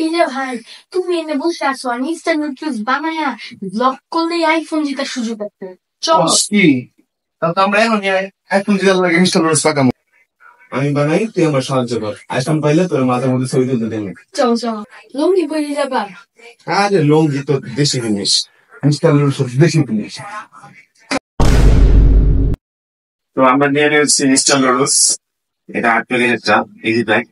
এই যে ভাই, তুমি এনে বসে আছো আর ইনস্ট্যান্ট নুডলস বানায়া ব্লগ করলেই আইফোন জেতার সুযোগ আছে। চলো কি তাহলে তো আমরা এখন এখন যদি লাগে ইনস্টল করে পাকামো আমি বানাই তুই আমার সাহায্য কর আইফোন পাইলে তোর মাথার মধ্যে ছবি তুলতে দেন চলো চলো, লঙ্গি পরে যাবার। আরে লঙ্গি তো দেশি জিনিস ইনস্টল দেশি জিনিস তো আমরা নিয়ে নিয়েছি ইনস্টল রুলস এটা 8 প্যাকেটের চাপ ইজি প্যাক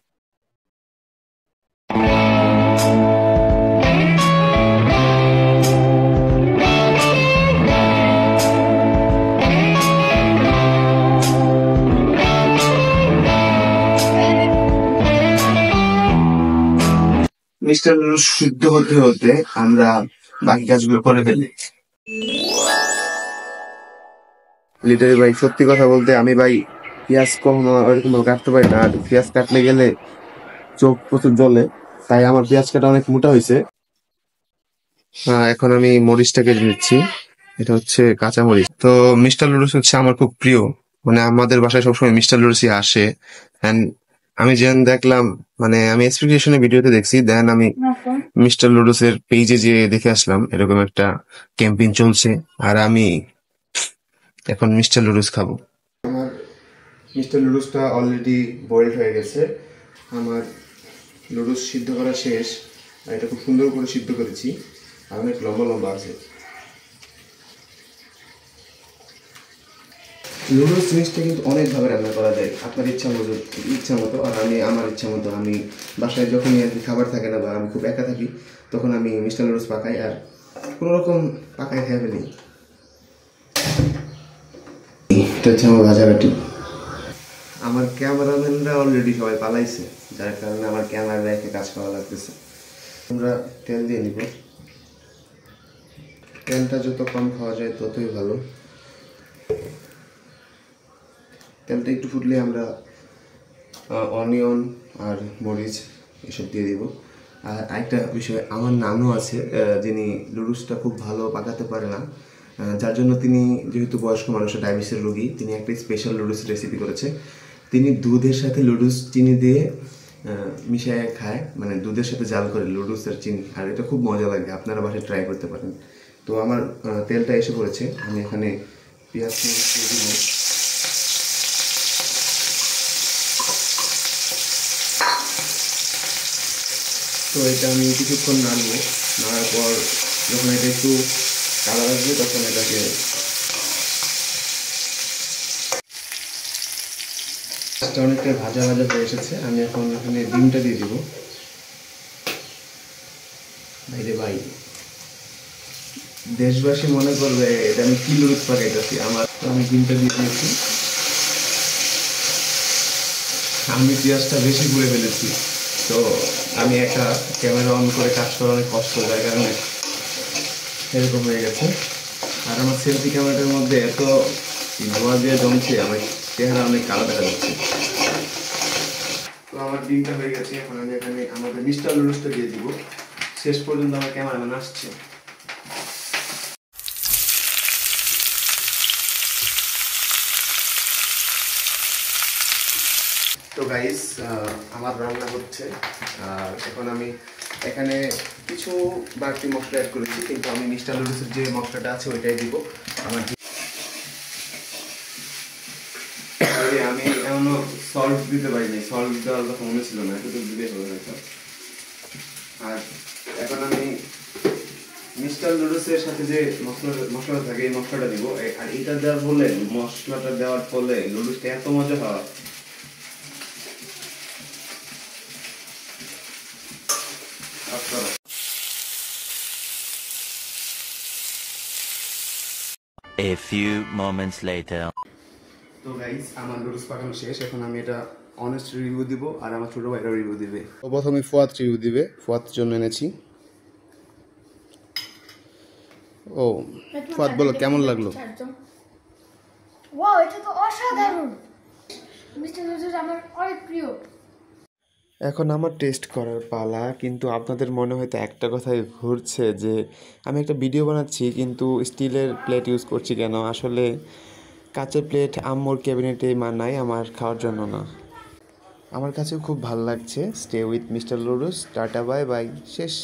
মিস্টার নুডলস সিদ্ধ হতে হতে আমরা বাকি কাজগুলো করে ফেলি লিটারি ভাই সত্যি কথা বলতে আমি ভাই পেঁয়াজ কখনো ওইরকম ভাবে কাটতে পারি না আর পেঁয়াজ কাটলে গেলে চোখ প্রচুর জ্বলে তাই আমার পেঁয়াজ কাটা অনেক মোটা হয়েছে এখন আমি মরিচটা কেটে নিচ্ছি এটা হচ্ছে কাঁচা মরিচ তো মিস্টার নুডলস হচ্ছে আমার খুব প্রিয় মানে আমাদের বাসায় সবসময় মিস্টার নুডলসই আসে এন্ড আমি যেন দেখলাম মানে আমি এক্সপেকটেশনের ভিডিওতে দেখছি দেন আমি মিস্টার নুডলস এর পেজে যে দেখে আসলাম এরকম একটা ক্যাম্পেইন চলছে আর আমি এখন মিস্টার নুডলস খাবো আমার মিস্টার নুডলসটা অলরেডি বয়েলড হয়ে গেছে আমার নুডলস সিদ্ধ করা শেষ আর এটা খুব সুন্দর করে সিদ্ধ করেছি আর অনেক লম্বা লম্বা আছে নুডলস জিনিসটা কিন্তু অনেকভাবে রান্না করা যায় আপনার ইচ্ছা মতো আর আমি আমার ইচ্ছা মতো আমি বাসায় যখনই আর কি খাবার থাকে না বা আমি খুব একা থাকি তখন আমি মিস্টার নুডলস পাকাই আর কোনো রকম পাকাই খেয়ে ফেলি এটা হচ্ছে আমার ভাজাবাটি আমার ক্যামেরাম্যানরা অলরেডি সবাই পালাইছে যার কারণে আমার ক্যামেরা রেখে কাজ করা লাগতেছে আমরা তেল দিয়ে নিব তেলটা যত কম খাওয়া যায় ততই ভালো তেলটা একটু ফুটলে আমরা অনিয়ন আর মরিচ এসব দিয়ে দিব আর আরেকটা বিষয় আমার নানু আছে যিনি নুডলসটা খুব ভালো পাকাতে পারে না যার জন্য তিনি যেহেতু বয়স্ক মানুষের ডায়াবেটিসের রোগী তিনি একটা স্পেশাল নুডলস রেসিপি করেছে তিনি দুধের সাথে নুডলস চিনি দিয়ে মিশিয়ে খায় মানে দুধের সাথে জাল করে নুডলস আর চিনি আর এটা খুব মজা লাগে আপনারা বাসায় ট্রাই করতে পারেন তো আমার তেলটা এসে পড়েছে আমি এখানে পেঁয়াজ দিয়ে দিব তো এটা আমি কিছুক্ষণ নাড়বো নাড়ার পর যখন এটা একটু কালার আসবে তখন এটাকে অনেকটা ভাজা ভাজা হয়ে এসেছে আমি এখন এখানে ডিমটা দিয়ে দিব ভাইরে ভাই দেশবাসী মনে করবে এটা আমি কি লুজ পাকাইতেছি আমার আমি ডিমটা দিয়ে দিয়েছি আমি পেঁয়াজটা বেশি পুড়ে ফেলেছি তো আমি একটা ক্যামেরা অন করে কাজ করা অনেক কষ্ট যার কারণে এরকম হয়ে গেছে আর আমার সেলফি ক্যামেরাটার মধ্যে এত ধোঁয়া দিয়ে জমছে আমার চেহারা অনেক কালো দেখা যাচ্ছে তো আমার ডিমটা হয়ে গেছে এখন আমি এখানে আমাদের মিস্টার নুডলসটা দিয়ে দিব শেষ পর্যন্ত আমার ক্যামেরাম্যান আসছে তো গাইস আমার রান্না হচ্ছে আর এখন আমি এখানে কিছু বাড়তি মশলা অ্যাড করেছি কিন্তু আমি মিস্টার নুডলসের যে মশলাটা আছে ওইটাই দিব আমার আমি এখনো সল্ট দিতে পারিনি সল্ট দেওয়ার কথা মনে ছিল না একটু দিতে হবে হয়তো আর এখন আমি মিস্টার নুডলসের সাথে যে মশলা থাকে এই মশলাটা দিব আর এটা দেওয়ার ফলে মশলাটা দেওয়ার ফলে নুডলসটা এত মজা হয় A few moments later. তো গাইস আমার নুডলস পাকানো শেষ এখন আমি এটা অনেস্ট রিভিউ দিব আর আমার ছোট ভাইরা রিভিউ দিবে তো প্রথমে ফুয়াদ রিভিউ দিবে ফুয়াদের জন্য এনেছি ও ফুয়াদ বলো কেমন লাগলো ওয়াও, এটা তো অসাধারণ। মিস্টার নুডলস আমার অনেক প্রিয়। এখন আমার টেস্ট করার পালা কিন্তু আপনাদের মনে হয়তো একটা কথাই ঘুরছে যে আমি একটা ভিডিও বানাচ্ছি কিন্তু স্টিলের প্লেট ইউজ করছি কেন আসলে কাঁচের প্লেট আম্মুর ক্যাবিনেটে মানায় আমার খাওয়ার জন্য না আমার কাছেও খুব ভালো লাগছে। Stay with mister Ludus. Tata bye bye, শেষ।